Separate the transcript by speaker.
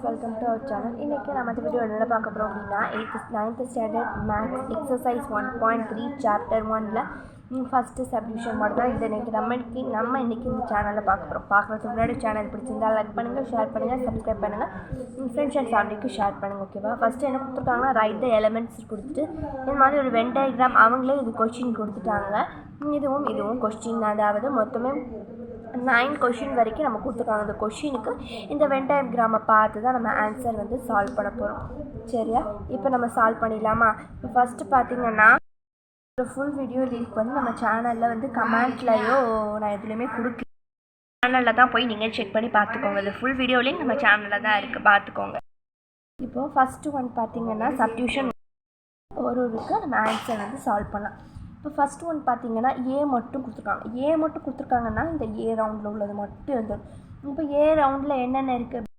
Speaker 1: Welcome to our channel. இன்றைக்கி நம்ம இந்த வீடியோ என்ன பார்க்க போகிறோம் அப்படின்னா 9th standard maths exercise 1.3 chapter 1ல் ஃபஸ்ட்டு சப்டிவிஷன் மாடல் தான் இது. நம்ம இன்றைக்கி இந்த சேனலில் பார்க்க போகிறோம். பார்க்குறதுக்கு முன்னாடி சேனல் பிடிச்சிருந்தால் லைக் பண்ணுங்கள், ஷேர் பண்ணுங்கள், சப்ஸ்கிரைப் பண்ணுங்கள், ஃப்ரெண்ட்ஸ் அண்ட் ஃபேமிலிக்கு ஷேர் பண்ணுங்கள். ஓகேவா? ஃபஸ்ட்டு என்ன கொடுத்துருக்காங்கன்னா ரைட் த எலிமெண்ட்ஸ் கொடுத்துட்டு இந்த மாதிரி ஒரு வென் டயக்ராம் அவங்களே இது கொஸ்டின் கொடுத்துட்டாங்க. இதுவும் கொஸ்டின், அதாவது மொத்தமே 9 கொஷின் வரைக்கும் நம்ம கொடுத்துருக்காங்க. அந்த கொஷினுக்கு இந்த வென் டயக்ராமை பார்த்து தான் நம்ம ஆன்சர் வந்து சால்வ் பண்ண போகிறோம். சரியா? இப்போ நம்ம சால்வ் பண்ணிடலாமா? இப்போ ஃபஸ்ட்டு பார்த்திங்கன்னா ஒரு ஃபுல் வீடியோ லிங்க் வந்து நம்ம சேனலில் வந்து கமெண்ட்லையோ நான் எதுலேயுமே கொடுக்க, சேனலில் தான் போய் நீங்கள் செக் பண்ணி பார்த்துக்கோங்க. இந்த ஃபுல் வீடியோ லிங்க் நம்ம சேனலில் தான் இருக்குது, பார்த்துக்கோங்க. இப்போது ஃபஸ்ட்டு ஒன் பார்த்திங்கன்னா சப்டிவிஷன் ஒருக்கு நம்ம ஆன்சர் வந்து சால்வ் பண்ணலாம். இப்போ ஃபஸ்ட்டு ஒன் பார்த்திங்கன்னா ஏ மட்டும் கொடுத்துருக்காங்கன்னா இந்த ஏ ரவுண்டில் உள்ளது மட்டும் எழுதணும். இப்போ ஏ ரவுண்டில் என்னென்ன இருக்குது